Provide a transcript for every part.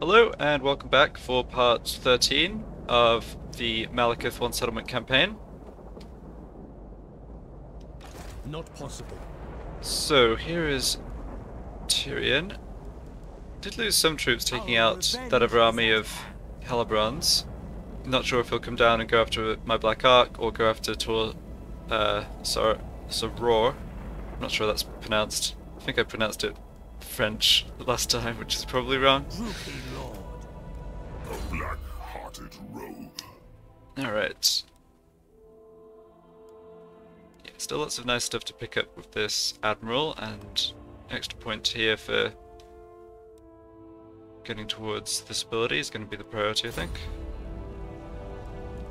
Hello and welcome back for part 13 of the Malekith One Settlement campaign. Not possible. So here is Tyrion. Did lose some troops taking out that other army of Hellebronds. Not sure if he'll come down and go after my Black Ark or go after Soror. I'm not sure that's pronounced. I think I pronounced it French last time, which is probably wrong. A black-hearted rogue. Alright. Yeah, still lots of nice stuff to pick up with this Admiral, and extra point here for getting towards this ability is going to be the priority, I think.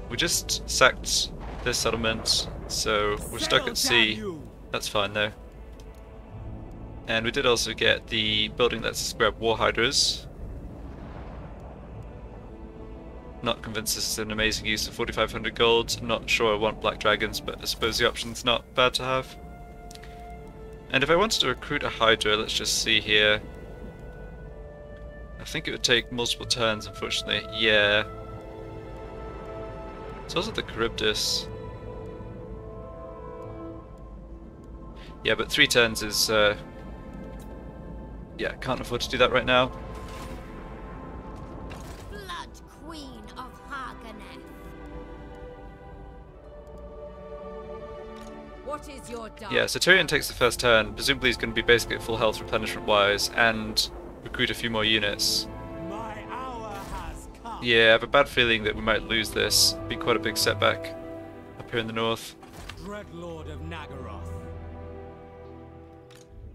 We just sacked this settlement, so we're stuck at sea. That's fine though. And we did also get the building that lets us grab War Hydras. Not convinced this is an amazing use of 4,500 gold. Not sure I want Black Dragons, but I suppose the option's not bad to have. And if I wanted to recruit a Hydra, let's just see here. I think it would take multiple turns, unfortunately. Yeah. It's also the Charybdis. Yeah, but 3 turns is... yeah, can't afford to do that right now. Blood Queen of Haganeth. What is your Yeah, so Tyrion takes the first turn. Presumably he's going to be basically at full health replenishment wise and recruit a few more units. My hour has come. Yeah, I have a bad feeling that we might lose this. Be quite a big setback up here in the north. Dreadlord of Nagaroth.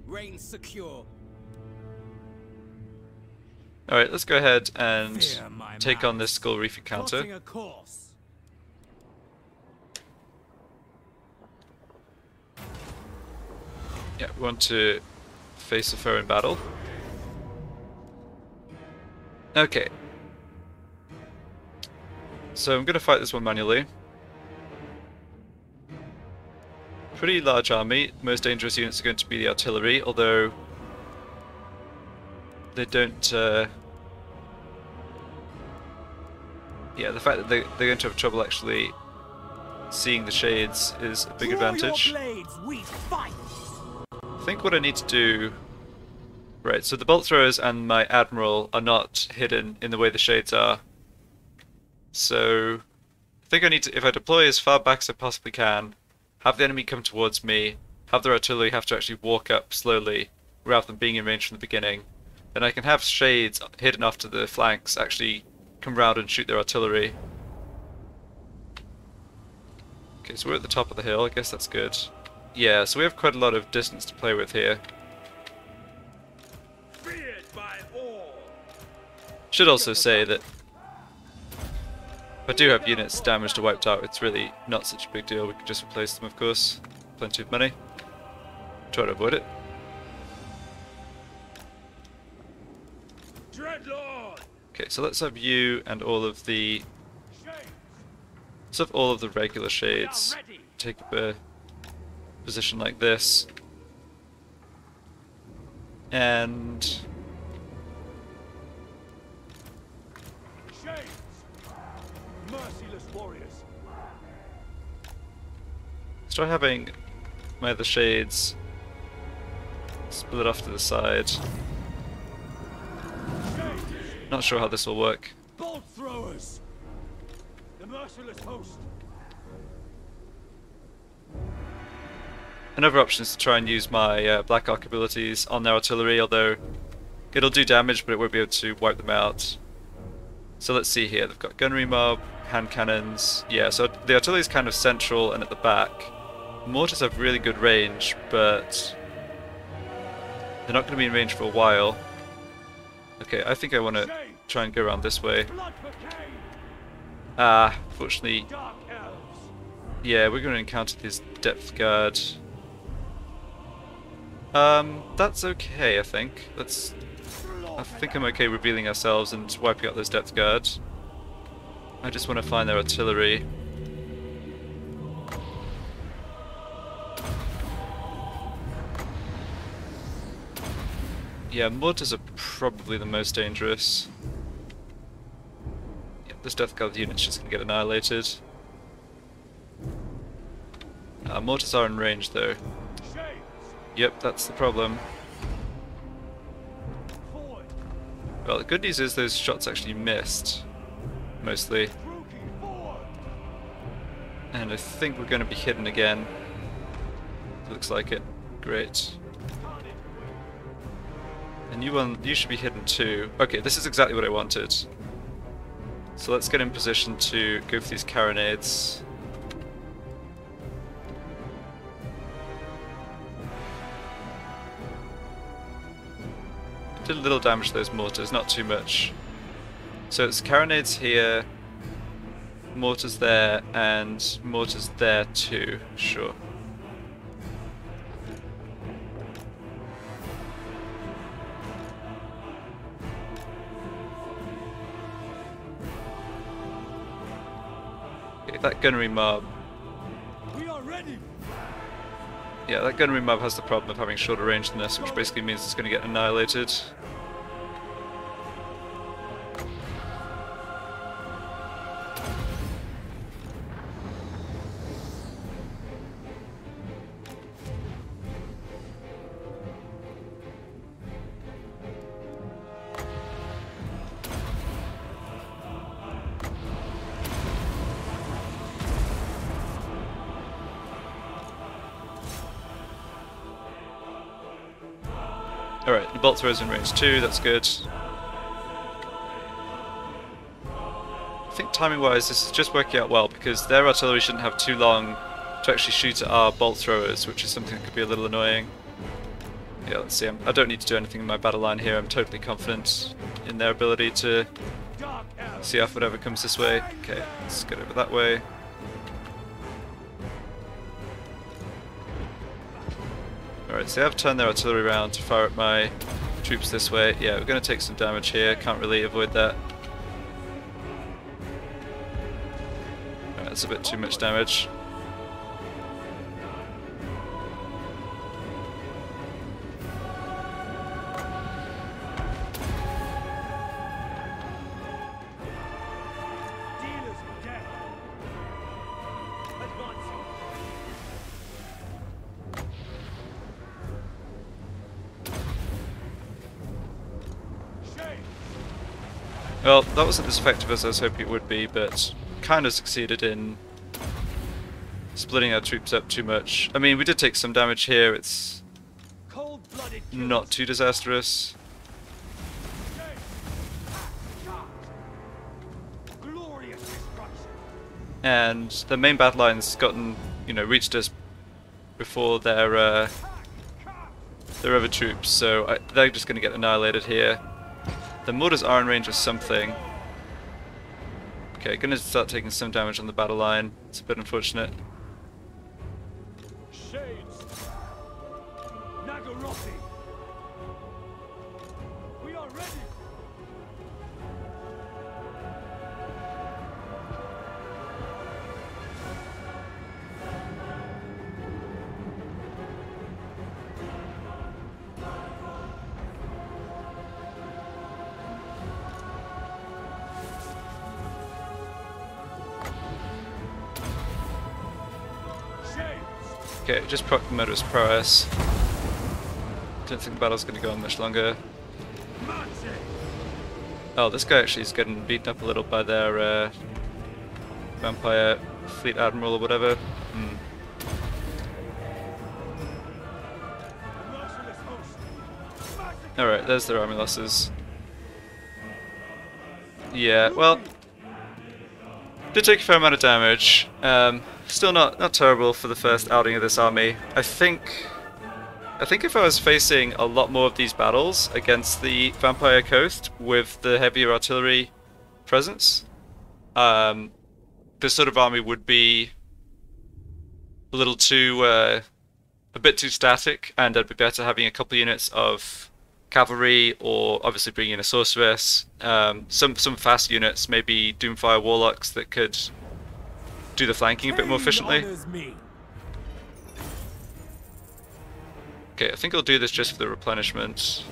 Reign secure. Alright, let's go ahead and Fear my take on mouth. this Skull Reef encounter. Plotting a course. Yeah, we want to face a foe in battle. Okay. So I'm going to fight this one manually. Pretty large army. Most dangerous units are going to be the artillery, although they don't... yeah, the fact that they're going to have trouble actually seeing the shades is a big advantage. Draw your blades, we fight. I think what I need to do... Right, so the bolt throwers and my Admiral are not hidden in the way the shades are. So I think I need to, if I deploy as far back as I possibly can, have the enemy come towards me, have their artillery have to actually walk up slowly rather than being in range from the beginning, then I can have shades hidden off to the flanks actually come round and shoot their artillery. Okay, so we're at the top of the hill, I guess that's good. Yeah, so we have quite a lot of distance to play with here. Feared by all. Should also say that if I do have units damaged or wiped out, it's really not such a big deal. We can just replace them, of course. Plenty of money. Try to avoid it. Dreadlord. Okay, so let's have you and all of the... Let's have all of the regular shades take up a position like this. And... Merciless warriors. let's try having my other shades split off to the side. Not sure how this will work. Bolt throwers. The merciless host. Another option is to try and use my Black Ark abilities on their artillery, although it'll do damage but it won't be able to wipe them out. So let's see here, they've got gunnery mob, hand cannons, yeah, so the artillery is kind of central and at the back. Mortars have really good range, but they're not going to be in range for a while. Okay, I think I want to try and go around this way. Fortunately, yeah, we're going to encounter this depth guard. That's okay, I think. I think I'm okay revealing ourselves and wiping out those depth guards. I just want to find their artillery. Yeah, mortars are probably the most dangerous. this Death Guard unit's just gonna get annihilated. Mortars are in range though. Yep, that's the problem. Well, the good news is those shots actually missed, mostly. And I think we're going to be hidden again. Looks like it. Great. And you should be hidden too. Okay, this is exactly what I wanted. So let's get in position to go for these carronades. Did a little damage to those mortars, not too much. So it's carronades here, mortars there, and mortars there too, sure. Okay, that gunnery mob. We are ready. Yeah, that gunnery mob has the problem of having shorter range than this, which basically means it's going to get annihilated. Alright, the bolt throw's in range 2, that's good. I think timing wise this is just working out well because their artillery shouldn't have too long to actually shoot at our bolt throwers, which is something that could be a little annoying. Yeah, let's see, I don't need to do anything in my battle line here, I'm totally confident in their ability to see off whatever comes this way. Okay, let's get over that way. Alright, so I've turned their artillery around to fire at my troops this way. Yeah, we're going to take some damage here, can't really avoid that. Alright, that's a bit too much damage. Well, that wasn't as effective as I was hoping it would be, but kind of succeeded in splitting our troops up too much. I mean, we did take some damage here, it's not too disastrous. And the main battle line's gotten, reached us before their other troops, so they're just going to get annihilated here. The mortars are in range of something. Okay, gonna start taking some damage on the battle line. It's a bit unfortunate. Shades. Nagarothi. We are ready. Okay, just proc the motor's prowess. Don't think the battle's going to go on much longer. Oh, this guy actually is getting beaten up a little by their vampire fleet admiral or whatever. Alright, there's their army losses. Yeah, well, did take a fair amount of damage. Still not terrible for the first outing of this army. I think if I was facing a lot more of these battles against the Vampire Coast with the heavier artillery presence, this sort of army would be a little too, a bit too static, and I'd be better having a couple units of cavalry, or obviously bringing in a sorceress, some fast units, maybe Doomfire Warlocks that could do the flanking a bit more efficiently. Okay, I think I'll do this just for the replenishment.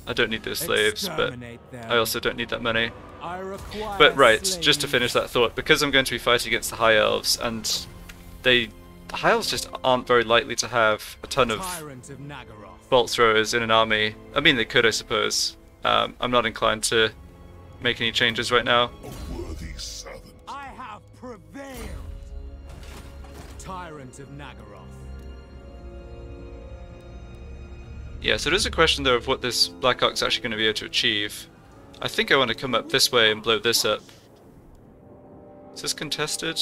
I don't need those slaves, but I also don't need that money. I require But right, just to slaves. finish that thought, because I'm going to be fighting against the High Elves, and the High Elves just aren't very likely to have a ton of Tyrant of Nagaroth. bolt throwers in an army. I mean, they could, I suppose. I'm not inclined to make any changes right now. A worthy servant. I have prevailed. Tyrant of Nagaroth. Yeah, so there's a question though of what this Black Ark's actually going to be able to achieve. I think I want to come up this way and blow this up. Is this contested?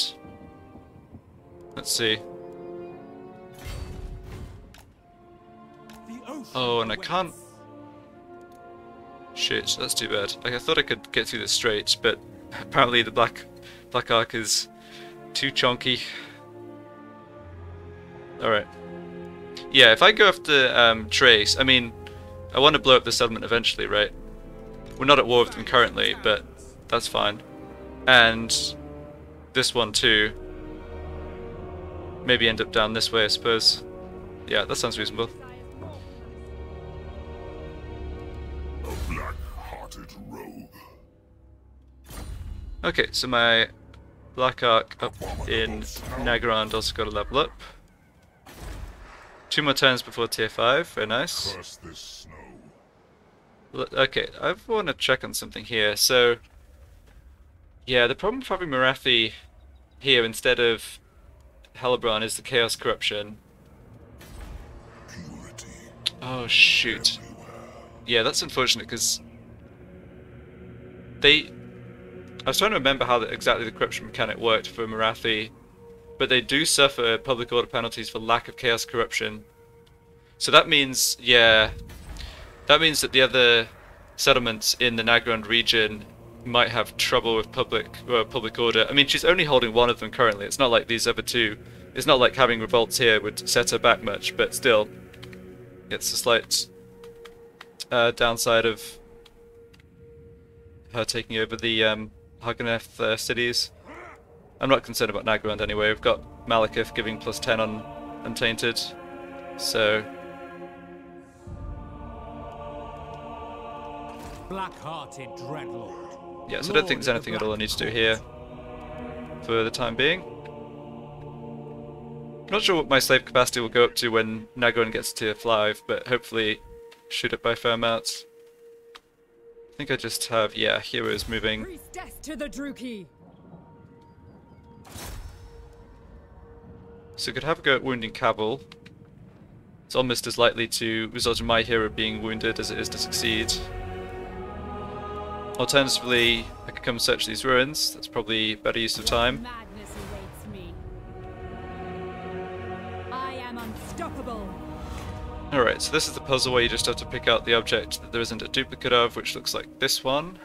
Let's see. The ocean Oh, and I awaits. can't... Shit, that's too bad. Like, I thought I could get through this straight, but apparently the Black Ark is too chonky. Alright. Yeah, if I go after Trace, I mean, I want to blow up the settlement eventually, right? We're not at war with them currently, but that's fine. And this one too. Maybe end up down this way, I suppose. Yeah, that sounds reasonable. A black-hearted rogue. Okay, so my Black Ark up in Nagrand also got a level up. 2 more turns before tier 5, very nice. Curse this snow. Okay, I want to check on something here. So, yeah, the problem with having Marathi here instead of Hellebron is the Chaos Corruption. Purity Oh, shoot. everywhere. Yeah, that's unfortunate because they... I was trying to remember how exactly the corruption mechanic worked for Marathi, but they do suffer public order penalties for lack of Chaos Corruption. So that means, yeah, that means that the other settlements in the Nagrand region might have trouble with public order. I mean, she's only holding one of them currently. It's not like these other two. It's not like having revolts here would set her back much, but still, it's a slight downside of her taking over the Haganeth cities. I'm not concerned about Nagrand anyway. We've got Malekith giving +10 on Untainted, so Black-hearted dreadlord. yeah. So I don't think there's anything at all I need to do here for the time being. Not sure what my slave capacity will go up to when Nagrand gets to tier 5, but hopefully shoot it by fair amounts. I think I just have, yeah, heroes moving. Priestess to the Druki. So I could have a go at wounding Cabal. It's almost as likely to result in my hero being wounded as it is to succeed. Alternatively, I could come and search these ruins. That's probably better use of time. Madness awaits me. I am unstoppable. Alright, so this is the puzzle where you just have to pick out the object that there isn't a duplicate of, which looks like this one.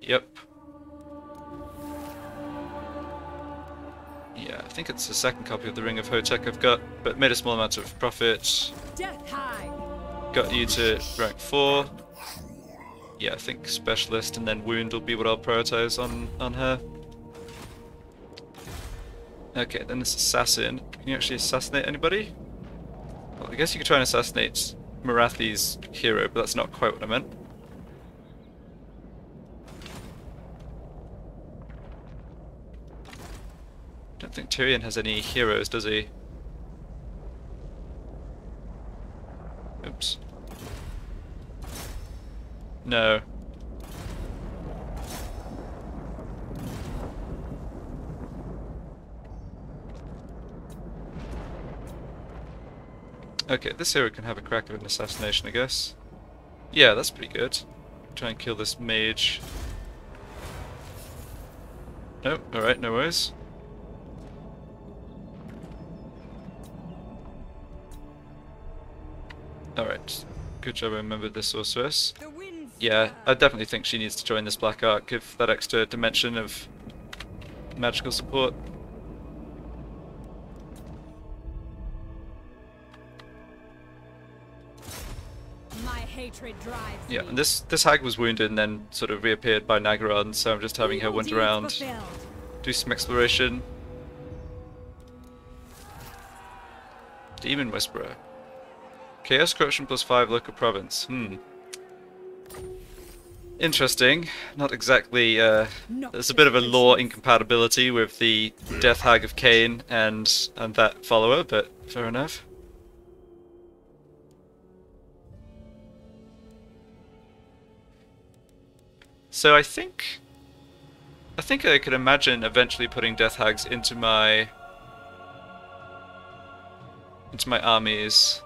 Yep. Yeah, I think it's the second copy of the Ring of Hotep I've got, but made a small amount of profit. Death high. Got you to rank 4. Yeah, I think Specialist and then Wound will be what I'll prioritize on her. Okay, then this Assassin. Can you actually assassinate anybody? Well, I guess you could try and assassinate Marathi's hero, but that's not quite what I meant. Don't think Tyrion has any heroes, does he? Oops. No. Okay, this hero can have a crack at an assassination, I guess. Yeah, that's pretty good. Try and kill this mage. Nope, alright, no worries. Alright, good job I remembered this sorceress. The winds. Yeah, I definitely think she needs to join this Black Ark, give that extra dimension of magical support. My hatred drives Yeah, me. and this hag was wounded and then sort of reappeared by Nagaron, so I'm just having her Evil wander deeds around, fulfilled. do some exploration. Demon Whisperer. Chaos Corruption +5 local province. Interesting. Not exactly. Not There's a bit of a lore suspicious. incompatibility with the Death Hag of Cain and that follower, but fair enough. So I think I could imagine eventually putting Death Hags into my armies.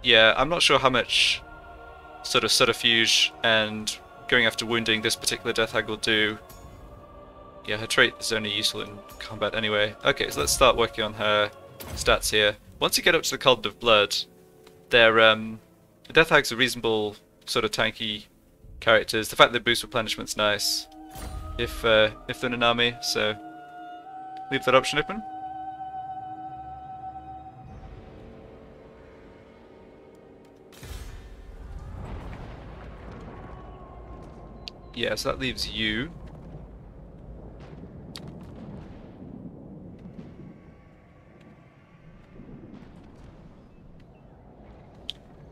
Yeah, I'm not sure how much sort of subterfuge and going after wounding this particular Death Hag will do. Yeah, her trait is only useful in combat anyway. Okay, so let's start working on her stats here. Once you get up to the Cauldron of Blood, they're the Death Hags are reasonable sort of tanky characters. The fact that they boost replenishment's nice if they're in an army, so leave that option open. Yeah, so that leaves you.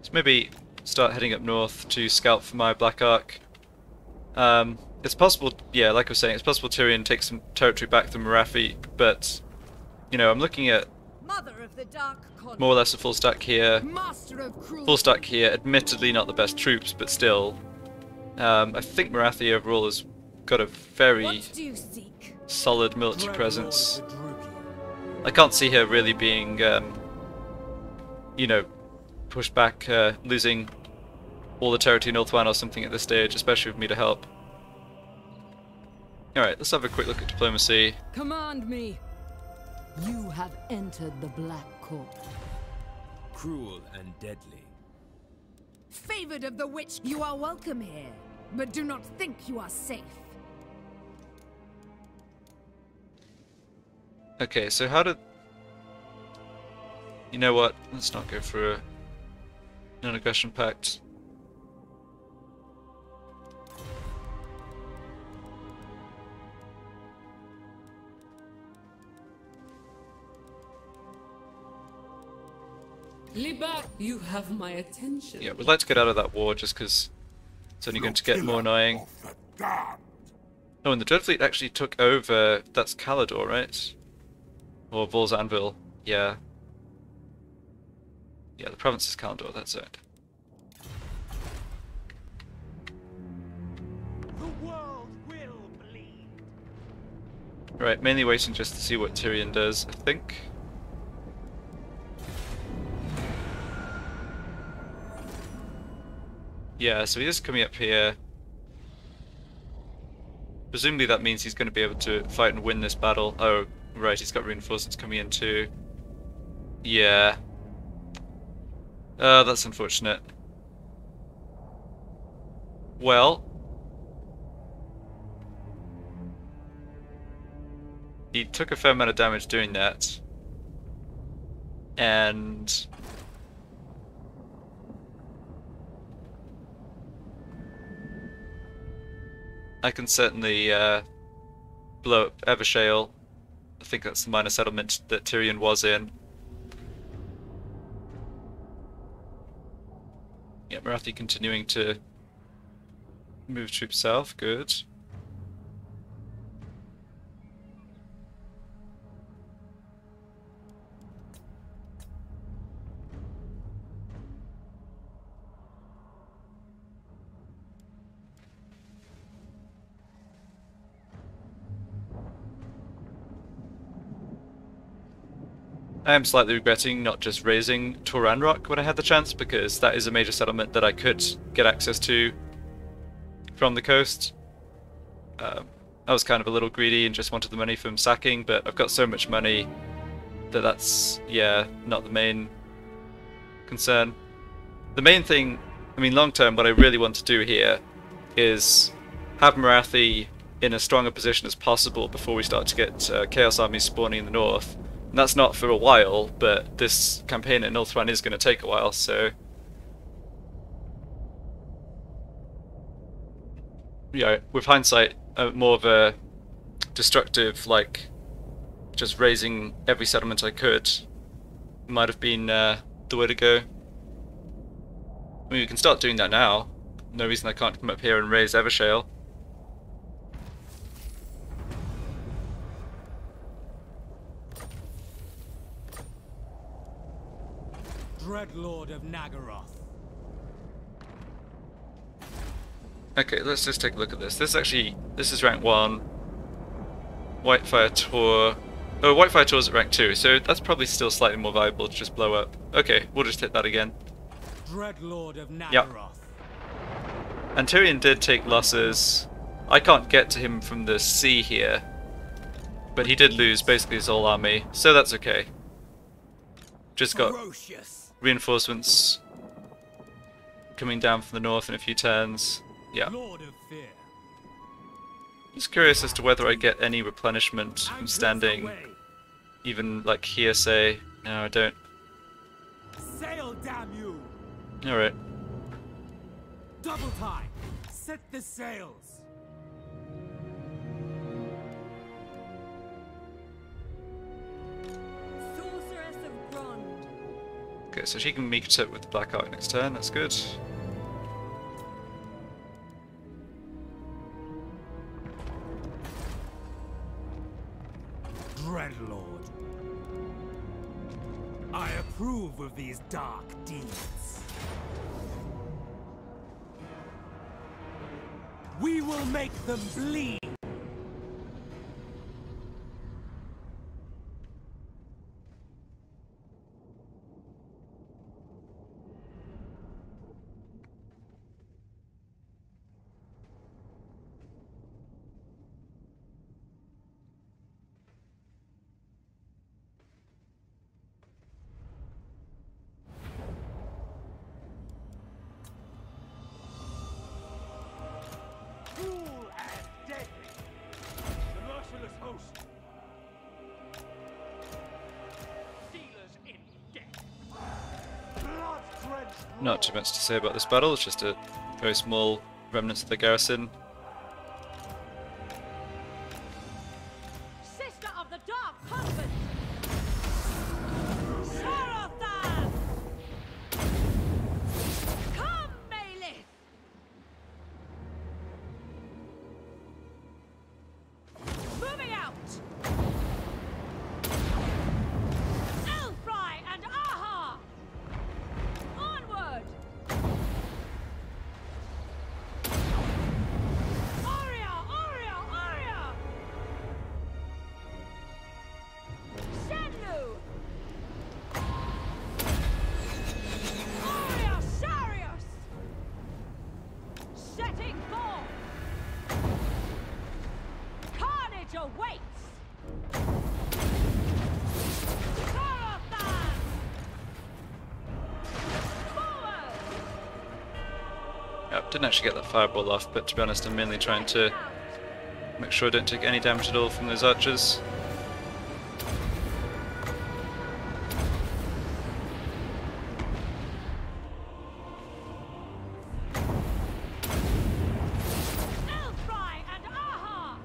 So maybe start heading up north to scout for my Black Ark. It's possible, yeah, like I was saying, it's possible Tyrion takes some territory back from Marathi, but, you know, I'm looking at Mother of the Dark Colonize. more or less a full stack here. Master of cruelty. Full stack here, admittedly not the best troops, but still. I think Marathi overall has got a very What do you seek? solid military Dreadlord presence. of the Druki. I can't see her really being, you know, pushed back, losing all the territory in Ulthuan or something at this stage, especially with me to help. Alright, let's have a quick look at diplomacy. Command me. You have entered the Black Court. Cruel and deadly. Favored of the witch, you are welcome here, but do not think you are safe. Okay, so how did... You know what? Let's not go for a non-aggression pact. Liba, you have my attention. Yeah, we'd like to get out of that war just because it's only going to get more annoying. Of the damned. Oh, and the Dreadfleet actually took over... That's Calador, right? Or Vol's Anvil. Yeah. Yeah, the province is Calador, that's it. The world will bleed. Right, mainly waiting just to see what Tyrion does, I think. Yeah, so he is coming up here. Presumably that means he's going to be able to fight and win this battle. Oh, right, he's got reinforcements coming in too. Yeah. That's unfortunate. Well. He took a fair amount of damage doing that. And... I can certainly blow up Evershale. I think that's the minor settlement that Tyrion was in. Yeah, Marathi continuing to move troops south, good. I am slightly regretting not just raising Turanrock when I had the chance, because that is a major settlement that I could get access to from the coast. I was kind of a little greedy and just wanted the money from sacking, but I've got so much money that that's, yeah, not the main concern. The main thing, I mean long term, what I really want to do here is have Marathi in as strong a position as possible before we start to get Chaos armies spawning in the north. And that's not for a while, but this campaign in Ulthuan is going to take a while, so... Yeah, with hindsight, more of a destructive, like, just raising every settlement I could might have been the way to go. I mean, we can start doing that now. No reason I can't come up here and raise Evershale. Dreadlord of Nagaroth. Okay, let's just take a look at this. This is rank 1. Whitefire Tor. Oh, Whitefire Tor's at rank 2, so that's probably still slightly more viable to just blow up. Okay, we'll just hit that again. Dreadlord of Nagaroth. Yep. And Tyrion did take losses. I can't get to him from the sea here, but he did lose basically his whole army, so that's okay. Just got Ferocious. reinforcements coming down from the north in a few turns. Yeah. Lord of Fear. Just curious as to whether I get any replenishment from standing, even like here, say. No, I don't. Sail, damn you! Alright. Double time. Set the sails. Sorceress of Grond. Okay, so she can meet it with the Black Ark next turn, that's good. Dreadlord. I approve of these dark deeds. We will make them bleed. Cruel and deadly. The merciless host. Stealers in death. Blood-drenched. Not too much to say about this battle, it's just a very small remnants of the garrison. Sister of the Dark Husband. Sarothan! Come, Malekith! Moving out! Elfry and Aha! Onward! Aria! Aria! Aria! Shenlu! Aria Sarius! Setting forth! Carnage awaits! Sarothan! Forward! Yep, didn't actually get that fireball off, but to be honest I'm mainly trying to make sure I don't take any damage at all from those archers. Elfry and Aha!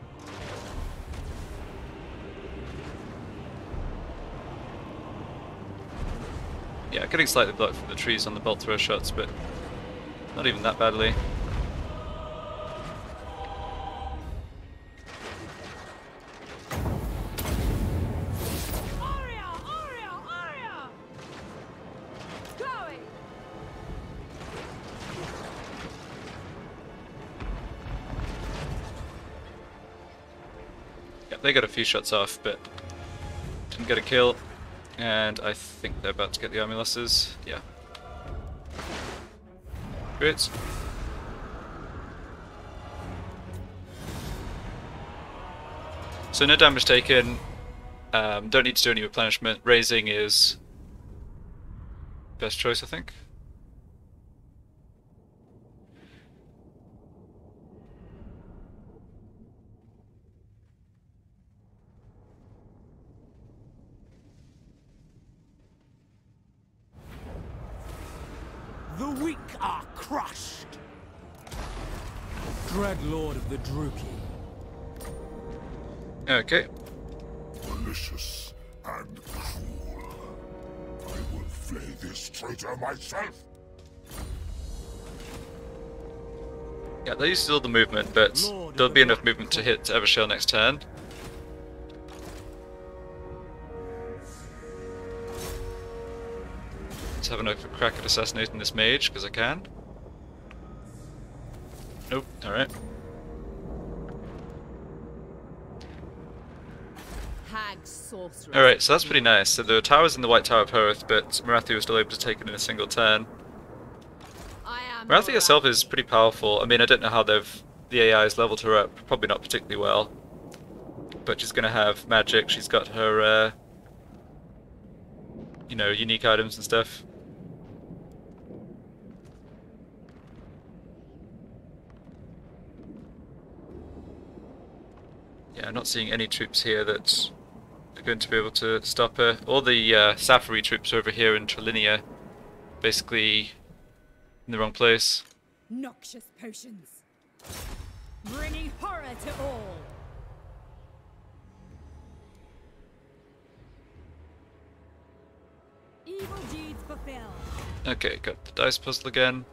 Yeah, getting slightly blocked from the trees on the bolt thrower shots, but not even that badly. Aria! Aria! Aria! Going! Yeah, they got a few shots off, but didn't get a kill. And I think they're about to get the army losses. Yeah. Great. So no damage taken. Don't need to do any replenishment. Raising is best choice, I think. The weak are crushed. Dreadlord of the Druki. Okay. Malicious and cruel. I will flay this traitor myself. Yeah, they use all the movement, but there'll be enough movement to hit Evershell next turn. Let's have a crack at assassinating this mage, because I can. Nope, alright. Alright, so that's pretty nice. So the tower's in the White Tower of Hoth, but Marathi was still able to take it in a single turn. Marathi herself is pretty powerful. I mean, I don't know how the AI's leveled her up. Probably not particularly well. But she's going to have magic. She's got her, you know, unique items and stuff. Yeah, I'm not seeing any troops here that are going to be able to stop her. All the Safari troops are over here in Trilinia, basically in the wrong place. Noxious potions, bringing horror to all. Evil deeds fulfilled. Okay, got the dice puzzle again.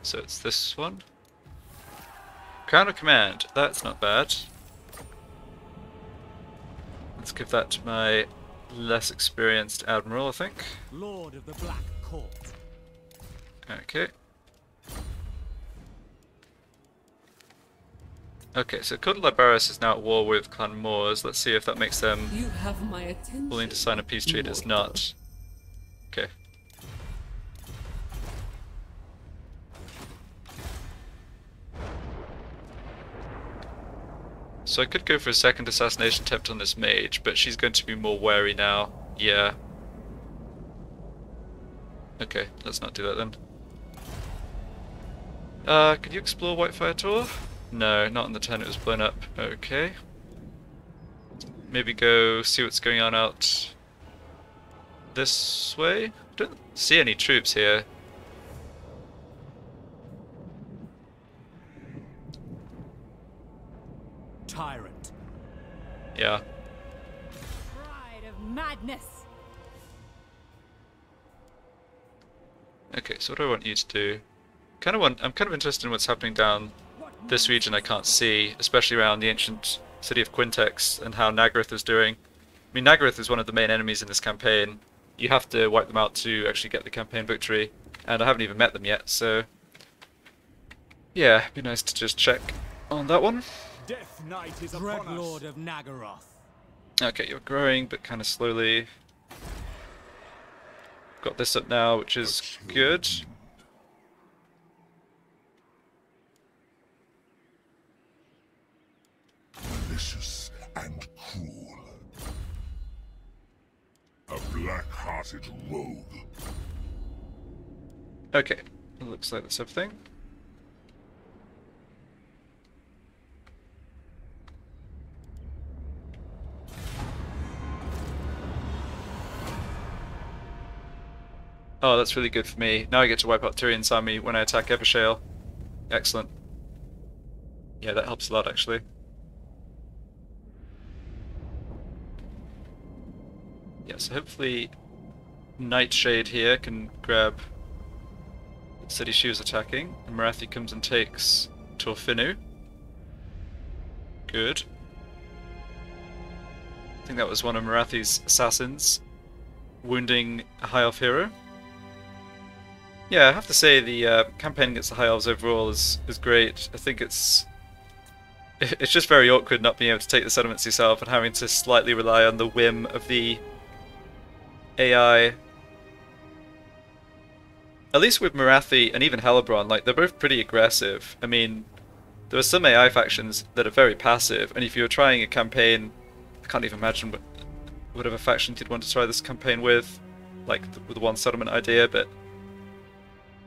So it's this one. Crown of Command, that's not bad. Let's give that to my less experienced Admiral, I think. Lord of the Black Court. Okay. Okay, so Codal Liberius is now at war with Clan Moors. Let's see if that makes them You have my attention. willing to sign a peace treaty. It's not. Okay. So I could go for a second assassination attempt on this mage, but she's going to be more wary now. Yeah. Okay, let's not do that then. Could you explore Whitefire Tor? No, not on the turn it was blown up. Okay. Maybe go see what's going on out this way? Don't see any troops here. Tyrant. Yeah. Pride of madness. Okay, so what do I want you to do? I'm kind of interested in what's happening down this region I can't see, especially around the ancient city of Quintex and how Nagaroth is doing. I mean, Nagaroth is one of the main enemies in this campaign. You have to wipe them out to actually get the campaign victory, and I haven't even met them yet, so yeah, it'd be nice to just check on that one. Death Knight is upon us. Lord of Nagaroth. Okay, you're growing, but kind of slowly. Got this up now, which is good. Malicious and cruel. A black-hearted rogue. Okay, it looks like that's everything. Oh, that's really good for me. Now I get to wipe out Tyrion's army when I attack Evershale. Excellent. Yeah, that helps a lot actually. Yeah, so hopefully Nightshade here can grab the city she was attacking, and Marathi comes and takes Torfinu. Good. I think that was one of Marathi's assassins wounding a High Elf hero. Yeah, I have to say the campaign against the High Elves overall is great. I think it's just very awkward not being able to take the settlements yourself and having to slightly rely on the whim of the AI. At least with Marathi and even Hellebrand, like, they're both pretty aggressive. I mean, there are some AI factions that are very passive, and if you're trying a campaign, I can't even imagine whatever faction you'd want to try this campaign with, like with the one settlement idea, but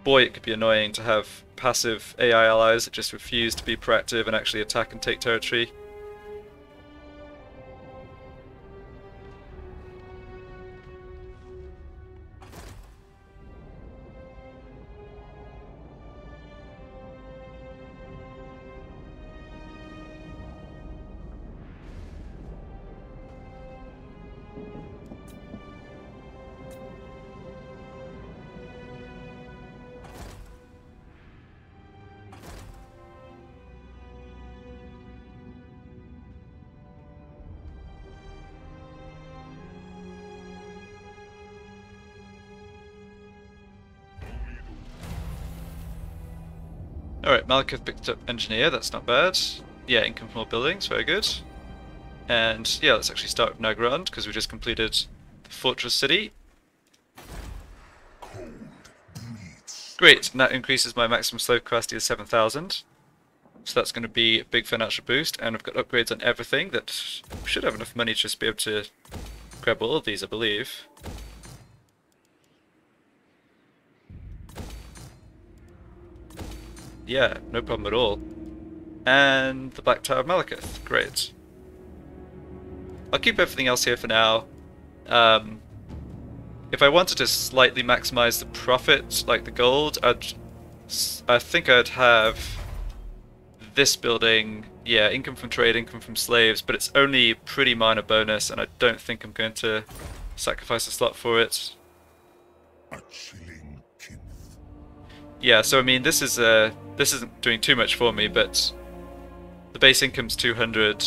boy, it could be annoying to have passive AI allies that just refuse to be proactive and actually attack and take territory. Alright, Malekith picked up Engineer, that's not bad. Yeah, income from more buildings, very good. And yeah, let's actually start with Nagrand, because we just completed the Fortress City. Great, and that increases my maximum slave capacity to 7,000. So that's going to be a big financial boost, and I've got upgrades on everything that should have enough money to just be able to grab all of these, I believe. Yeah, no problem at all. And the Black Tower of Malekith, great. I'll keep everything else here for now. If I wanted to slightly maximize the profit, like the gold, I think I'd have this building, yeah, income from trade, income from slaves, but it's only a pretty minor bonus, and I don't think I'm going to sacrifice a slot for it. A chilling kinth. Yeah, so I mean, this isn't doing too much for me, but the base income's 200.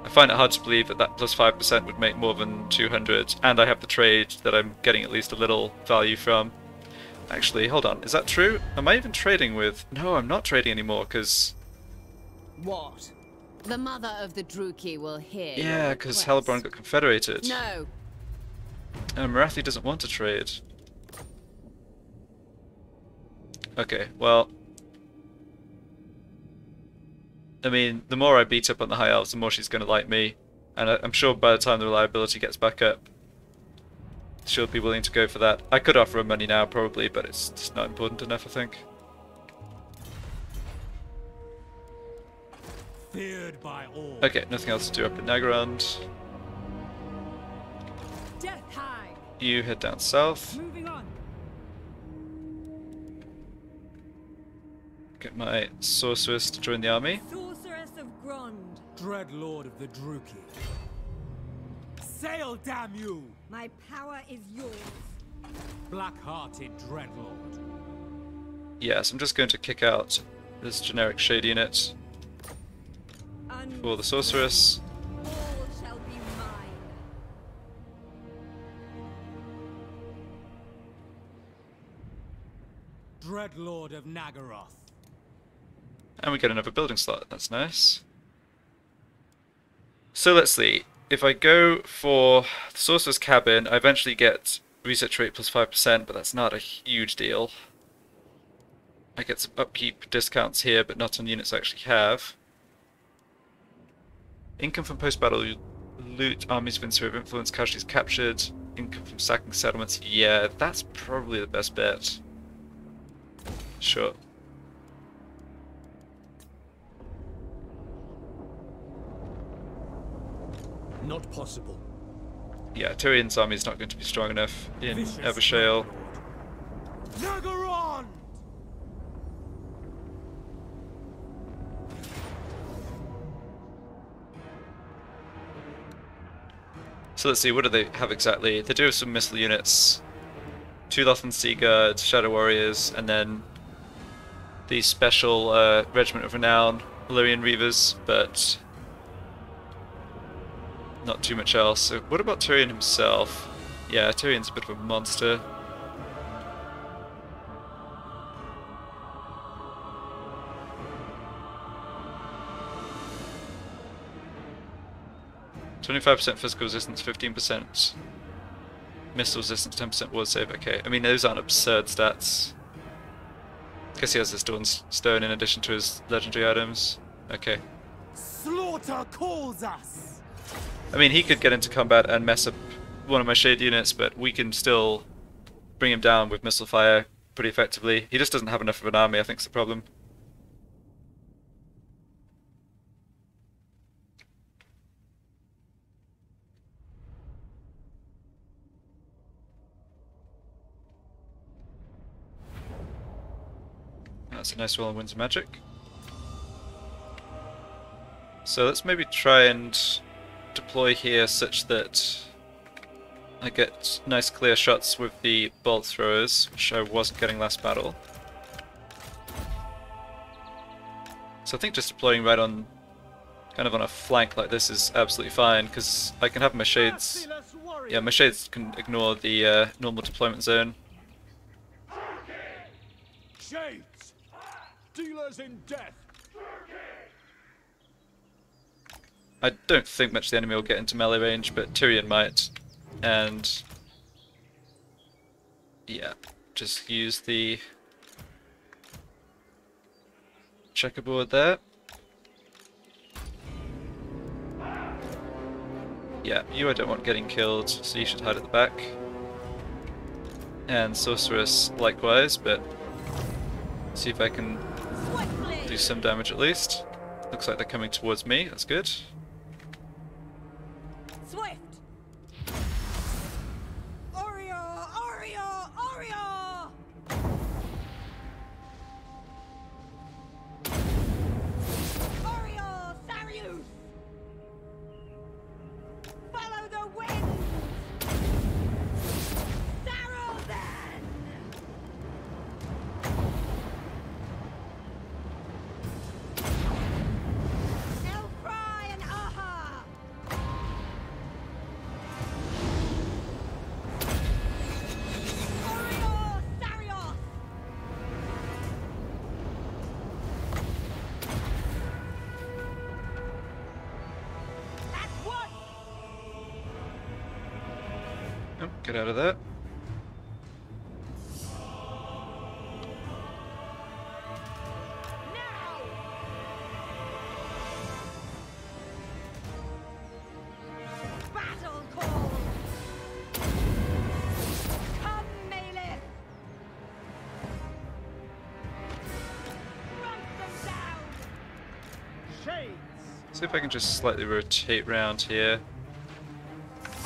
I find it hard to believe that that plus 5% would make more than 200, and I have the trade that I'm getting at least a little value from. Actually, hold on, is that true? Am I even trading with... No, I'm not trading anymore, because... What? The mother of the Druki will hear. Yeah, because Hellborn got confederated. No. And Marathi doesn't want to trade. Okay, well... I mean, the more I beat up on the High Elves, the more she's going to like me. And I'm sure by the time the reliability gets back up, she'll be willing to go for that. I could offer her money now, probably, but it's just not important enough, I think. Feared by all. Okay, nothing else to do up in Nagrand. Death high. You head down south. Moving on. Get my sorceress to join the army. Sorceress of Grond. Dreadlord of the Druki. Sail, damn you! My power is yours. Black-hearted Dreadlord. Yes, I'm just going to kick out this generic shade unit for the sorceress. All shall be mine. Dreadlord of Nagaroth. And we get another building slot, that's nice. So let's see, if I go for the Sorcerer's Cabin, I eventually get research rate plus 5%, but that's not a huge deal. I get some upkeep discounts here, but not on units I actually have. Income from post-battle loot, armies of sphere of influence, casualties captured, income from sacking settlements, yeah, that's probably the best bet. Sure. Not possible. Yeah, Tyrion's army is not going to be strong enough in Vicious Evershale. Nagaron! So let's see, what do they have exactly? They do have some missile units. 2 Lothan Sea Guard, Shadow Warriors, and then the special Regiment of Renown, Valyrian Reavers, but not too much else. So what about Tyrion himself? Yeah, Tyrion's a bit of a monster. %25% physical resistance, 15% missile resistance, 10% ward save. Okay, I mean those aren't absurd stats. I guess he has this Dawn's Stone in addition to his legendary items. Okay. Slaughter calls us! I mean, he could get into combat and mess up one of my shade units, but we can still bring him down with missile fire pretty effectively. He just doesn't have enough of an army, I think is the problem. That's a nice roll on Winds of Magic. So let's maybe try and deploy here such that I get nice clear shots with the bolt throwers, which I wasn't getting last battle. So I think just deploying right on, kind of on a flank like this is absolutely fine, because I can have my shades, yeah, my shades can ignore the normal deployment zone. Shades! Dealers in death. I don't think much of the enemy will get into melee range, but Tyrion might. And yeah, just use the checkerboard there. Yeah, you I don't want getting killed, so you should hide at the back. And Sorceress likewise, but see if I can do some damage at least. Looks like they're coming towards me, that's good. Swift! Oreo! Oreo! Oreo! Oreo! Sarius! Follow the wind! Saruman! Elfry and Aha! Oreo! Sarios! That's one! Oh, get out of there. Now! Battle call! Come, Malekith! Run them down! Shades. See if I can just slightly rotate round here.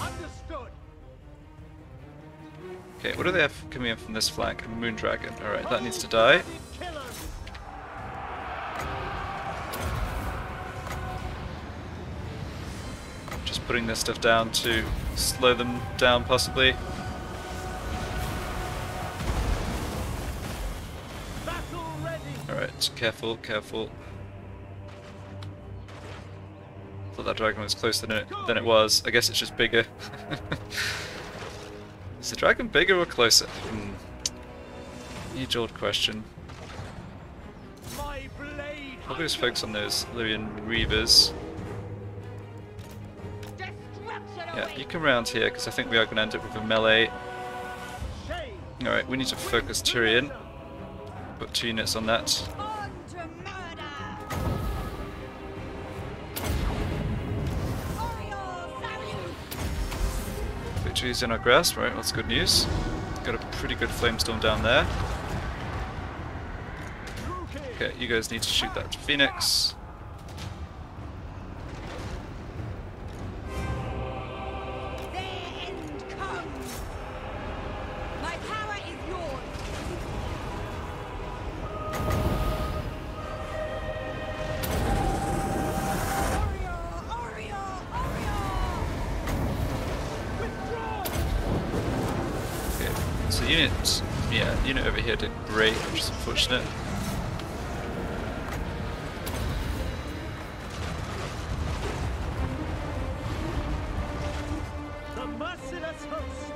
Understood. Okay, what do they have coming in from this flank? A Moondragon. Alright, that needs to die. Killers. Just putting this stuff down to slow them down possibly. Battle ready. Alright, careful, careful. Thought that dragon was closer than it was. I guess it's just bigger. Is the dragon bigger or closer? Age-old question. My blade. Probably just focus on those Lyrian Reavers. Destruction Yeah, awaits! you come round here because I think we are going to end up with a melee. Shades. Alright, we need to focus Tyrion. Put 2 units on that. On to murder! Oreo! Sarius! Victory's in our grasp, right? That's good news. Got a pretty good flamestorm down there. Okay, you guys need to shoot that Phoenix. Their end comes! My power is yours! Oreo! Oreo! Oreo! Okay, so unit over here did great, which is unfortunate. The merciless host.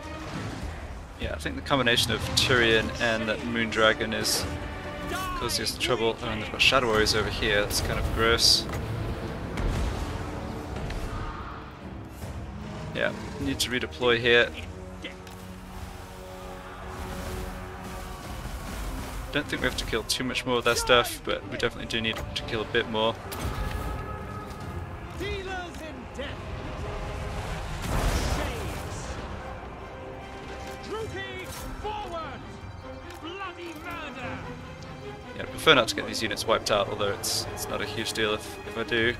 Yeah, I think the combination of Tyrion and that Moondragon is causing us trouble. Oh, and they've got Shadow Warriors over here, that's kind of gross. Yeah, need to redeploy here. Don't think we have to kill too much more of their stuff, but we definitely do need to kill a bit more. Dealers in death. Shades. Droopy forward. Bloody murder. Yeah, I prefer not to get these units wiped out, although it's not a huge deal if I do.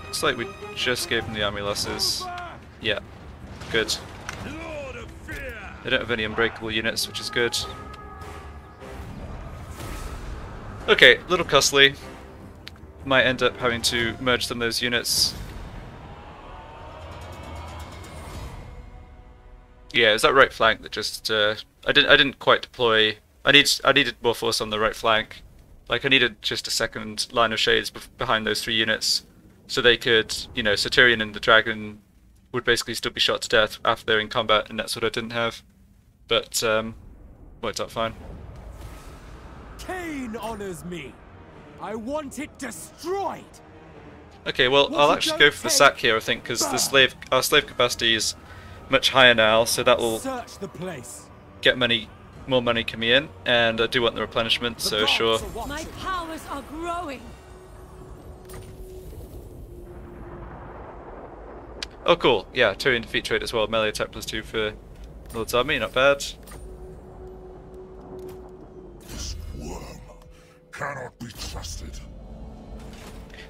Looks like we just gave them the army losses. Yeah, good. Lord of fear. They don't have any unbreakable units, which is good. Okay, a little costly. Might end up having to merge some of those units. Yeah, it was that right flank that just I didn't quite deploy. I needed more force on the right flank. Like I needed just a second line of shades behind those 3 units, so they could, you know, Tyrion and the dragon would basically still be shot to death after they're in combat, and that's what I didn't have. But worked out fine. Cain honors me. I want it destroyed. Okay, well, I'll actually go for the sack here, I think, because the our slave capacity is much higher now, so that will Search the place. get more money coming in, and I do want the replenishment, so sure. My powers are growing. Oh, cool. Yeah, Tyrian defeat trait as well. Melee attack +2 for Lord's army, not bad. This worm cannot be trusted.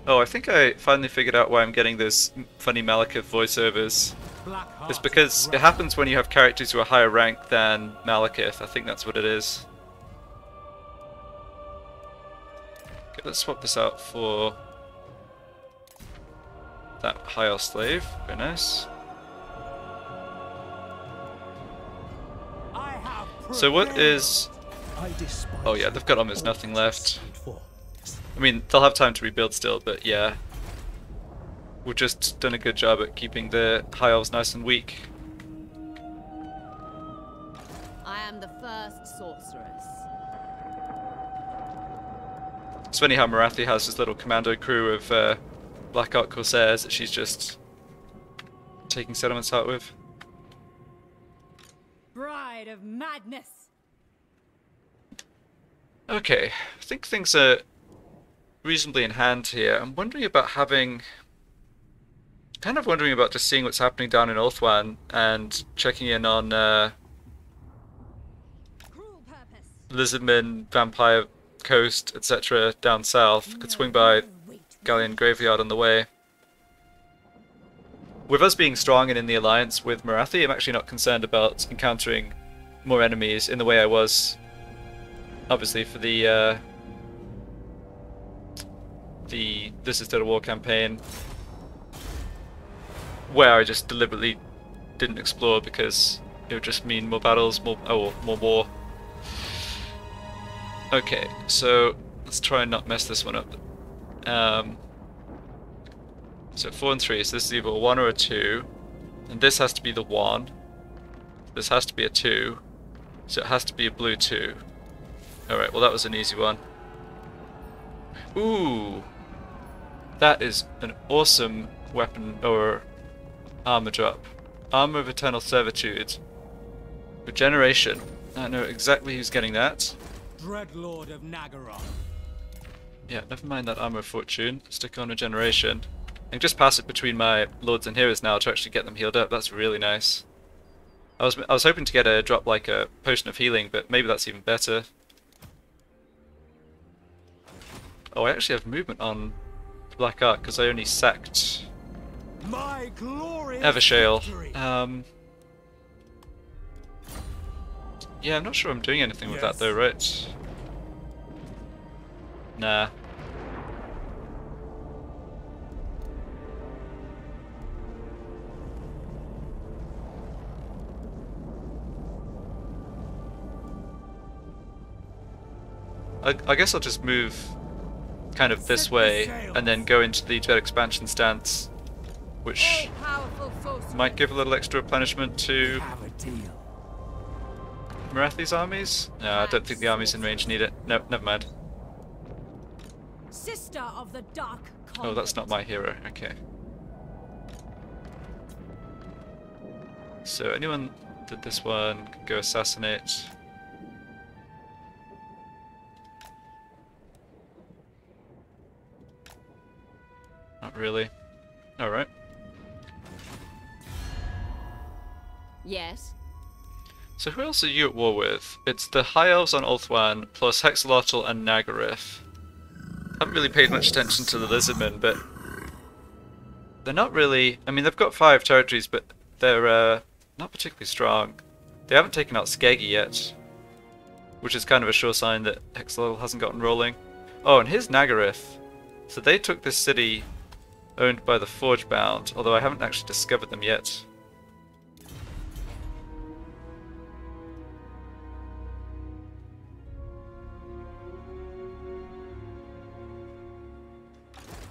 Oh, I think I finally figured out why I'm getting those funny Malekith voiceovers. It's because it happens when you have characters who are higher rank than Malekith. I think that's what it is. Okay, let's swap this out for that high elf slave. Very nice. So what is... Oh yeah, they've got almost nothing left. I mean, they'll have time to rebuild still, but yeah. We've just done a good job at keeping the high elves nice and weak. I am the first sorceress. It's funny how Marathi has this little commando crew of Black Ark Corsairs that she's just taking settlements out with. Bride of madness. Okay, I think things are reasonably in hand here. I'm wondering about having... kind of wondering about just seeing what's happening down in Ulthuan and checking in on Cruel purpose. Lizardman, Vampire Coast, etc. down south. Could swing by Galleon Graveyard on the way. With us being strong and in the alliance with Marathi, I'm actually not concerned about encountering more enemies in the way I was, obviously, for the This is Total War campaign, where I just deliberately didn't explore because it would just mean more battles, more war. Okay, so let's try and not mess this one up. So 4 and 3, so this is either a 1 or a 2, and this has to be the 1. This has to be a 2, so it has to be a blue 2. Alright, well that was an easy one. Ooh! That is an awesome weapon, or armor drop. Armor of Eternal Servitude. Regeneration. I know exactly who's getting that. Dreadlord of Nagaroth. Yeah, never mind that Armor of Fortune. Stick on Regeneration. I can just pass it between my Lords and Heroes now to actually get them healed up. That's really nice. I was hoping to get a drop like a Potion of Healing, but maybe that's even better. Oh, I actually have movement on Black Ark because I only sacked My glorious Evershale. victory. Yeah, I'm not sure I'm doing anything with that though, right? Nah. I guess I'll just move kind of this way and then go into the Dread Expansion stance, which Powerful force. might give a little extra replenishment to Have a deal. Marathi's armies? No, I don't think the armies in range need it. No, never mind. Sister of the dark. Oh, that's not my hero. Okay. So anyone did this one, can go assassinate. Not really. Alright. Yes. So who else are you at war with? It's the High Elves on Ulthuan, plus Hexalotl and Nagaryth. Haven't really paid much attention to the Lizardmen, but they're not really... I mean, they've got 5 territories, but they're not particularly strong. They haven't taken out Skeggy yet, which is kind of a sure sign that Hexalotl hasn't gotten rolling. Oh, and here's Nagaryth. So they took this city owned by the Forgebound, although I haven't actually discovered them yet.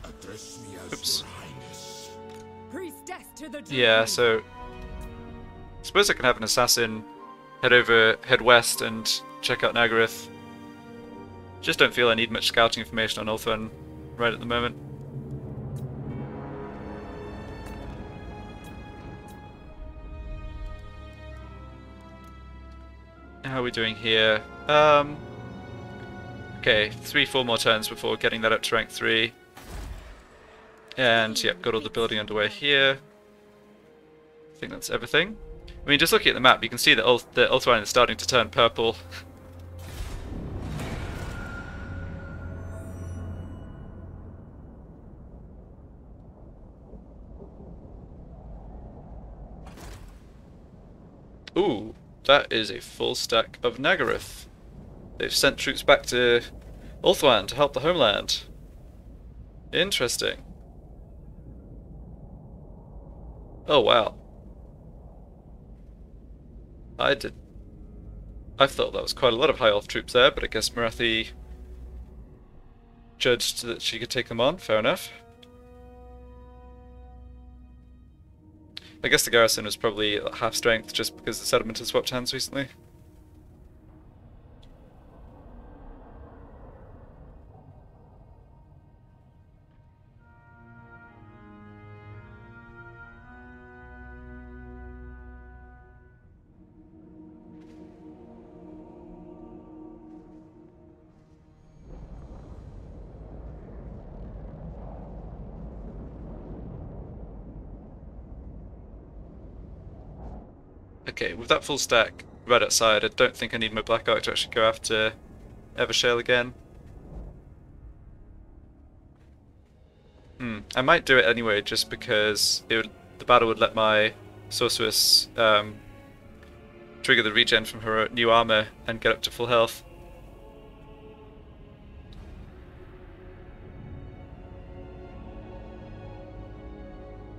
Address me as Oops. Your Highness. Priestess to the Yeah, dream. so I suppose I can have an assassin head west and check out Nagaryth. Just don't feel I need much scouting information on Ulthuan right at the moment. How are we doing here? Okay, 3-4 more turns before getting that up to rank 3. And yep, got all the building underway here. I think that's everything. I mean, just looking at the map, you can see that the Ulthuan is starting to turn purple. Ooh, that is a full stack of Nagaroth. They've sent troops back to Ulthuan to help the homeland. Interesting. Oh wow. I thought that was quite a lot of high elf troops there, but I guess Marathi judged that she could take them on. Fair enough. I guess the garrison was probably half strength just because the settlement has swapped hands recently. Okay, with that full stack right outside, I don't think I need my Black Ark to actually go after Evershale again. I might do it anyway, just because the battle would let my sorceress trigger the regen from her new armor and get up to full health.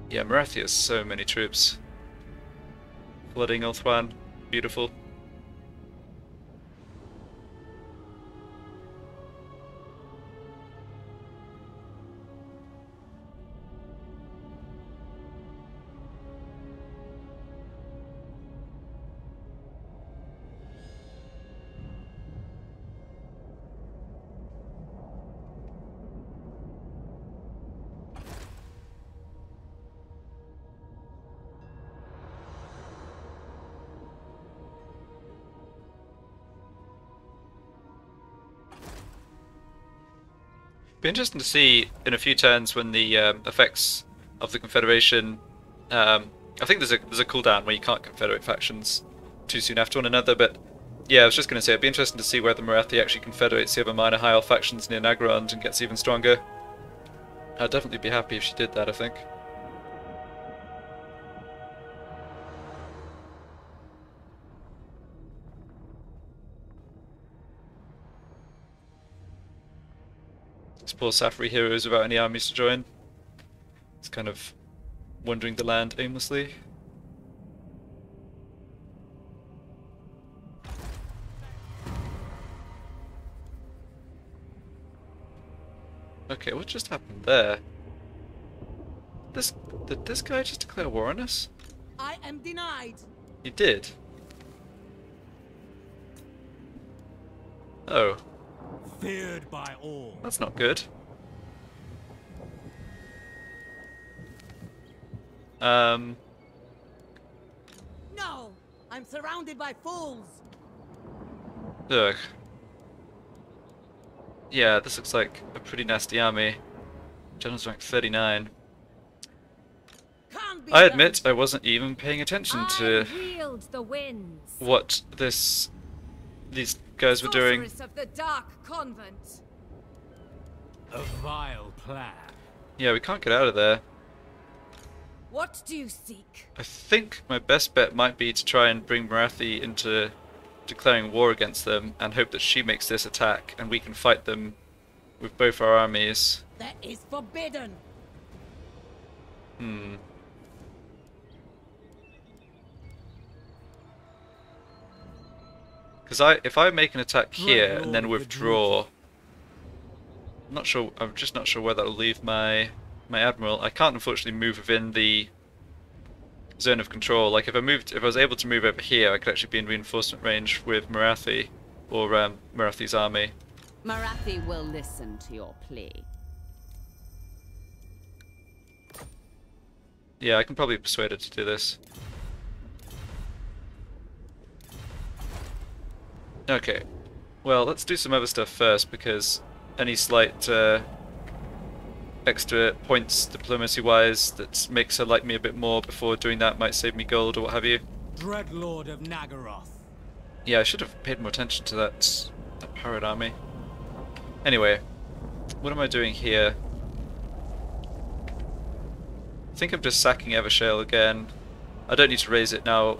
Yeah, Marathi has so many troops. Flooding Ulthuan, beautiful. Be interesting to see in a few turns when the effects of the Confederation. I think there's a cooldown where you can't confederate factions too soon after one another. But yeah, I was just going to say it'd be interesting to see whether Marathi actually confederates the other minor high elf factions near Nagrand and gets even stronger. I'd definitely be happy if she did that, I think. These poor Safri heroes without any armies to join. It's kind of wandering the land aimlessly. Okay, what just happened there? Did this guy just declare war on us? I am denied. He did. Oh. Feared by all. That's not good. No, I'm surrounded by fools. Ugh. Yeah, this looks like a pretty nasty army. General's rank 39. Can't be I done. admit I wasn't even paying attention to wield the winds. what these guys were doing. Sorceress of the Dark Convent. A vile plan. Yeah, we can't get out of there. What do you seek? I think my best bet might be to try and bring Marathi into declaring war against them and hope that she makes this attack and we can fight them with both our armies. That is forbidden. Because if I make an attack here and then withdraw, I'm just not sure where that'll leave my admiral. I can't unfortunately move within the zone of control. Like if I was able to move over here, I could actually be in reinforcement range with Marathi or Marathi's army. Marathi will listen to your plea. Yeah, I can probably persuade her to do this. Okay. Well, let's do some other stuff first, because any slight extra points diplomacy-wise that makes her like me a bit more before doing that might save me gold or what have you. Dreadlord of Nagaroth. Yeah, I should have paid more attention to that pirate army. Anyway, what am I doing here? I think I'm just sacking Evershale again. I don't need to raise it now.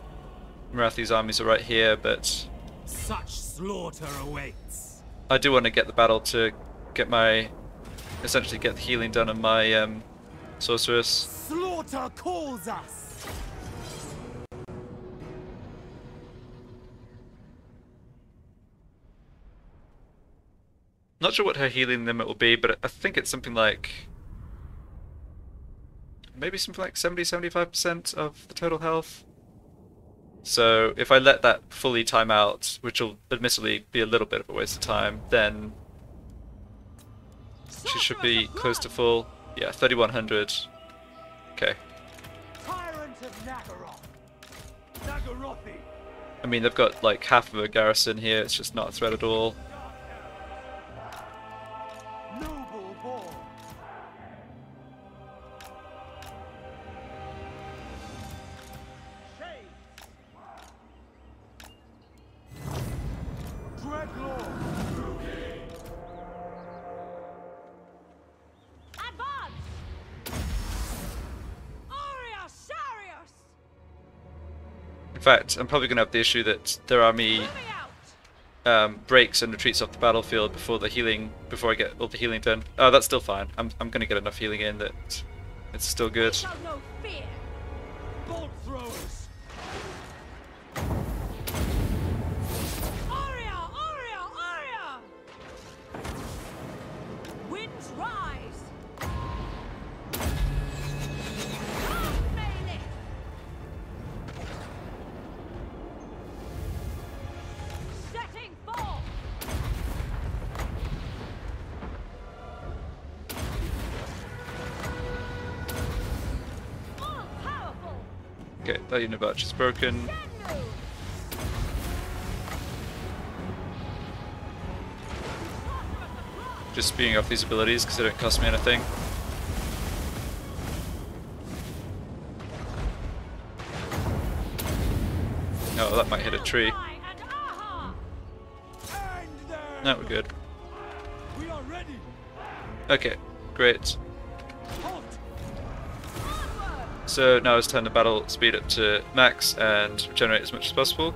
Marathi's armies are right here, but Such slaughter awaits. I do want to get the battle to get my... essentially get the healing done on my sorceress. Slaughter calls us. Not sure what her healing limit will be, but I think it's something like... maybe something like 70-75% of the total health. So if I let that fully time out, which will admittedly be a little bit of a waste of time, then she should be close to full. Yeah, 3100. Okay. Tyrant of Nagaroth. Nagarothi. I mean, they've got like half of a garrison here, it's just not a threat at all. Noble born. Dreadlord. Advance! Aurea Sarius! In fact, I'm probably going to have the issue that their army Moving out! breaks and retreats off the battlefield before I get all the healing done. Oh, that's still fine. I'm going to get enough healing in that it's still good. Shall know fear! Bolt throwers. Aurea! Aurea! Aurea! Winds rise! Come, Malekith! Setting forth! All powerful! Okay, that Unibotch is broken. Senu! Just spewing off these abilities because they don't cost me anything. Oh, that might hit a tree. And aha! And there. No, we're good. We are ready. Okay, great. Halt. Onward! So now it's time to battle speed up to max and regenerate as much as possible.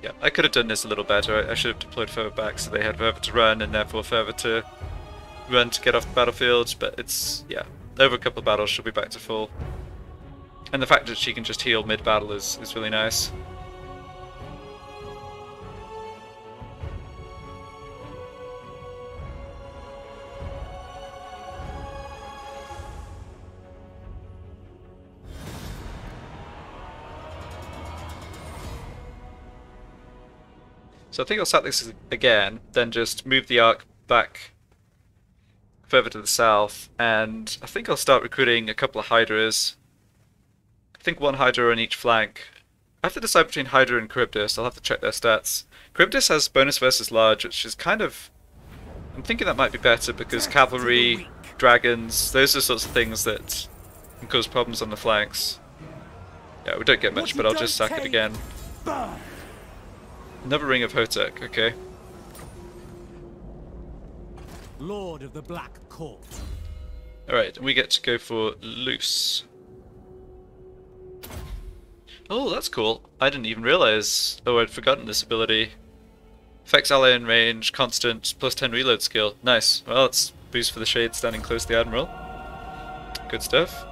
Yeah, I could have done this a little better. I should have deployed further back so they had further to run and therefore further to run to get off the battlefield, but it's, yeah, over a couple of battles she'll be back to full. And the fact that she can just heal mid-battle is really nice. So I think I'll sack this again, then just move the arc back further to the south, and I think I'll start recruiting a couple of Hydras. I think one Hydra on each flank. I have to decide between Hydra and Charybdis. I'll have to check their stats. Charybdis has bonus versus large, which is kind of... I'm thinking that might be better because cavalry, dragons, those are sorts of things that can cause problems on the flanks. Yeah, we don't get much, but I'll just sack it again. Burn. Another Ring of Hotek, okay. Lord of the Black Court. Alright, and we get to go for Loose. Oh, that's cool. I didn't even realize. Oh, I'd forgotten this ability. Affects ally in range, constant, plus 10 reload skill. Nice. Well, it's boost for the Shade standing close to the Admiral. Good stuff.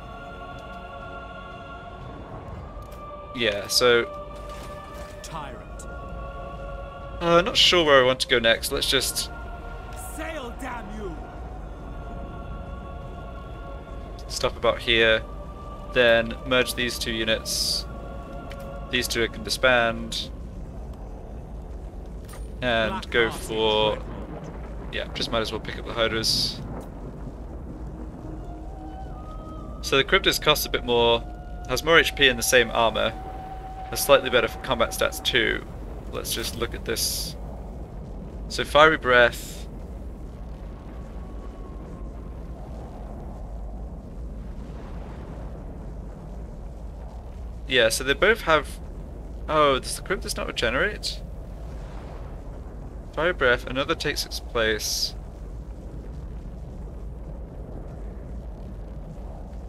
Yeah, so Tyrant. not sure where I want to go next. Let's just Sail, damn you! stop about here, then merge these two units. These two I can disband, and go for, yeah, just might as well pick up the Hydras. So the Cryptus costs a bit more, has more HP and the same armor, has slightly better combat stats too. Let's just look at this. So Fiery Breath. Yeah, so they both have... Oh, does the Cryptus not regenerate? Fiery Breath, another takes its place.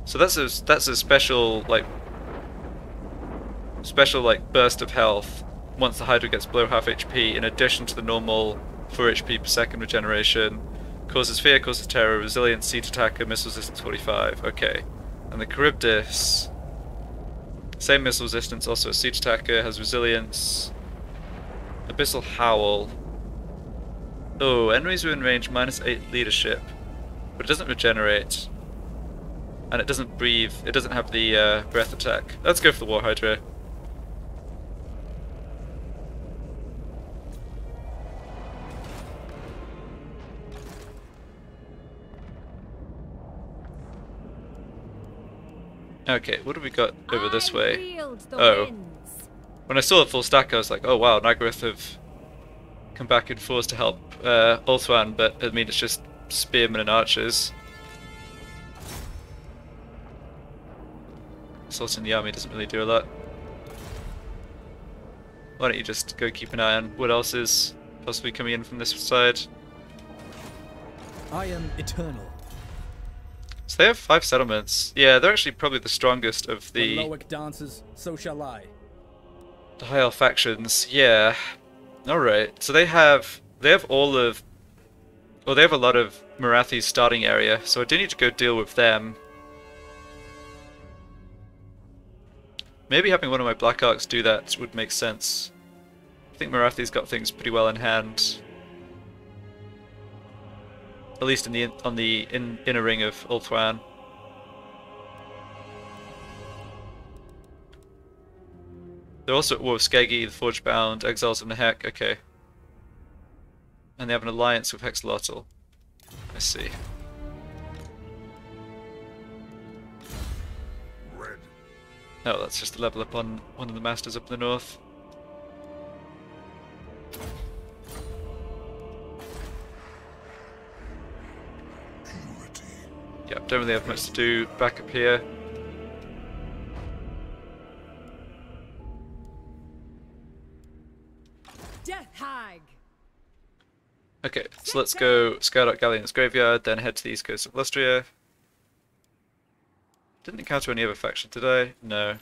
So that's a special burst of health once the Hydra gets below half HP, in addition to the normal 4 HP per second regeneration. Causes fear, causes terror, resilience, siege attacker, missile resistance 45. Okay. And the Charybdis, same missile resistance, also a siege attacker, has resilience. Abyssal Howl. Oh, enemies within range -8 leadership, but it doesn't regenerate. And it doesn't breathe, it doesn't have the breath attack. Let's go for the War Hydra. Okay, what have we got over this way? Oh. When I saw the full stack I was like, oh wow, Nagaroth have come back in force to help Ulthuan, but I mean it's just spearmen and archers. Assaulting the army doesn't really do a lot. Why don't you just go keep an eye on what else is possibly coming in from this side? I am eternal. So they have 5 settlements. Yeah, they're actually probably the strongest of When the Loic dances, so shall I. high elf factions. Yeah. Alright. So they have all of, well, they have a lot of Marathi's starting area, so I do need to go deal with them. Maybe having one of my Black Arcs do that would make sense. I think Marathi's got things pretty well in hand. At least on the inner ring of Ulthuan. They're also at war with Skeggi, the Forgebound, Exiles of Nehek, okay. And they have an alliance with Hexalotl. I see. Red. Oh, that's just a level up on one of the masters up in the north. Purity. Yeah, don't really have much to do back up here. Death Hag! Okay, so let's go scout out Galleon's graveyard, then head to the east coast of Lustria. Didn't encounter any other faction, did I? No.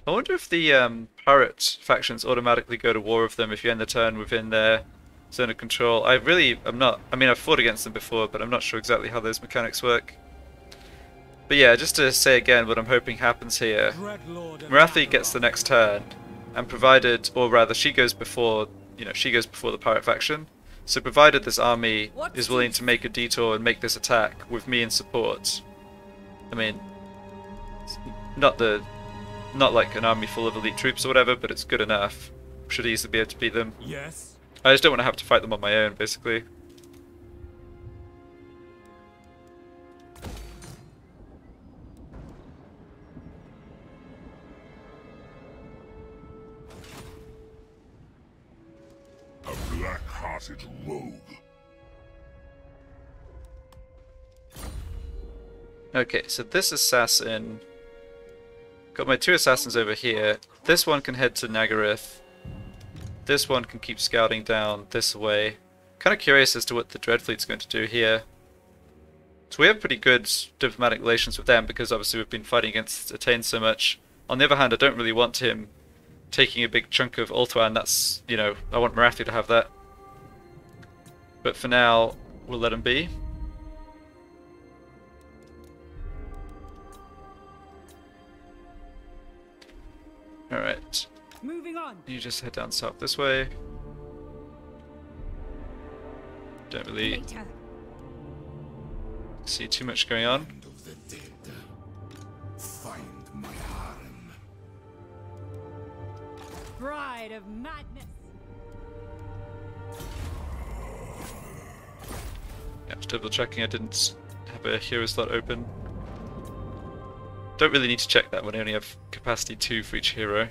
I wonder if the pirate factions automatically go to war with them if you end the turn within their zone of control. I'm not, I mean I've fought against them before, but I'm not sure exactly how those mechanics work. But yeah, just to say again what I'm hoping happens here. Marathi gets the next turn, and provided, or rather she goes before, she goes before the pirate faction. So provided this army is willing to make a detour and make this attack with me in support, I mean, it's not like an army full of elite troops or whatever, but it's good enough. Should easily be able to beat them. Yes. I just don't want to have to fight them on my own, basically. A black-hearted rogue. Okay, so this assassin... Got my 2 assassins over here. This one can head to Nagaroth. This one can keep scouting down this way. Kind of curious as to what the Dreadfleet's going to do here. So we have pretty good diplomatic relations with them because obviously we've been fighting against Attain so much. On the other hand, I don't really want him taking a big chunk of Ulthuan. That's, I want Marathi to have that. But for now, we'll let him be. on! You just head down south this way. Don't really Later. see too much going on. Hand of the dead. Find my harem. Bride of madness. Yeah, just double checking I didn't have a hero slot open. Don't really need to check that when I only have capacity 2 for each hero.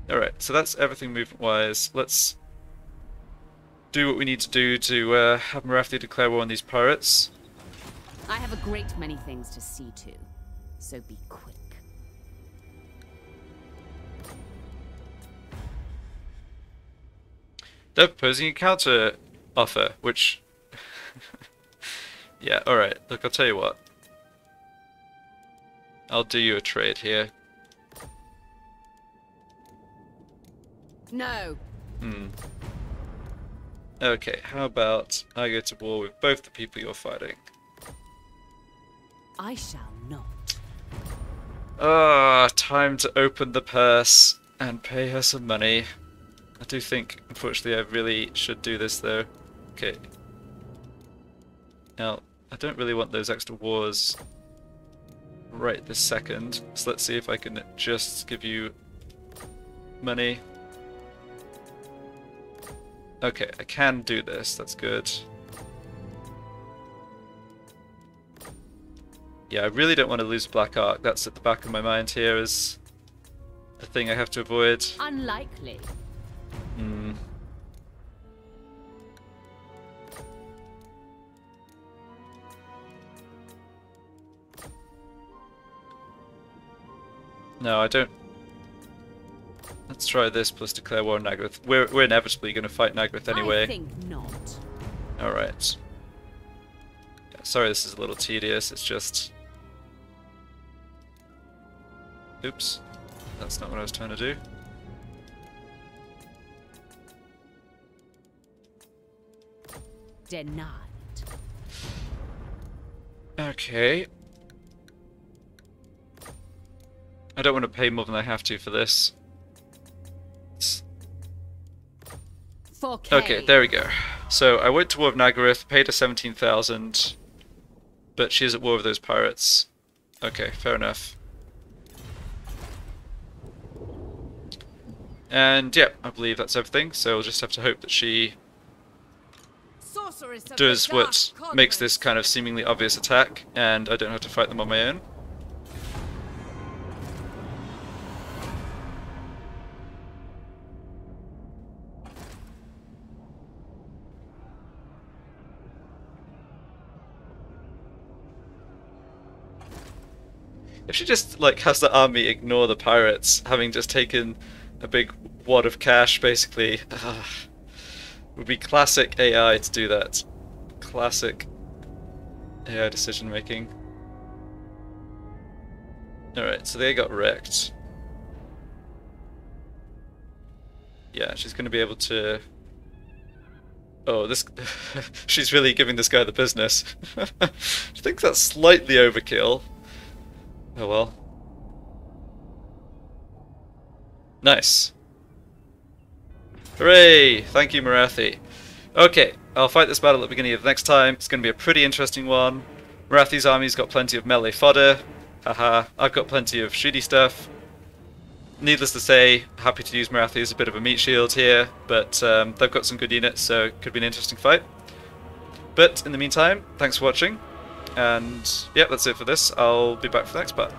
Alright, so that's everything movement wise. Let's do what we need to do to have Marathi declare war on these pirates. I have a great many things to see to, so be quick. They're proposing a counter offer, which... yeah, alright. Look, I'll tell you what. I'll do you a trade here. No. Okay, how about I go to war with both the people you're fighting? I shall not. Ah, time to open the purse and pay her some money. I do think, unfortunately, I really should do this though. Okay. Now, I don't really want those extra wars right this second, so let's see if I can just give you money. Okay, I can do this, that's good. Yeah, I really don't want to lose Black Ark, that's at the back of my mind here as a thing I have to avoid. Unlikely. No, I don't. Let's try this plus declare war on Nagarath. We're inevitably going to fight Nagarath anyway. I think not. Alright. Yeah, sorry this is a little tedious, it's just... Oops. That's not what I was trying to do. Denied. Okay. I don't want to pay more than I have to for this. Okay, there we go. So I went to war with Nagarath, paid her 17,000, but she is at war with those pirates. Okay, fair enough. And yeah, I believe that's everything, so we'll just have to hope that she Sorceress of does the dark what cosmos. makes this kind of seemingly obvious attack, and I don't have to fight them on my own. If she just like has the army ignore the pirates, having just taken a big wad of cash, basically, would be classic AI to do that. Classic AI decision making. Alright, so they got wrecked. Yeah, she's going to be able to... Oh, this... she's really giving this guy the business. I think that's slightly overkill. Oh well. Nice. Hooray! Thank you, Marathi. Okay, I'll fight this battle at the beginning of the next time. It's going to be a pretty interesting one. Marathi's army's got plenty of melee fodder. Haha, I've got plenty of shooty stuff. Needless to say, happy to use Marathi as a bit of a meat shield here, but they've got some good units, so it could be an interesting fight. But in the meantime, thanks for watching. And yeah, that's it for this. I'll be back for the next part.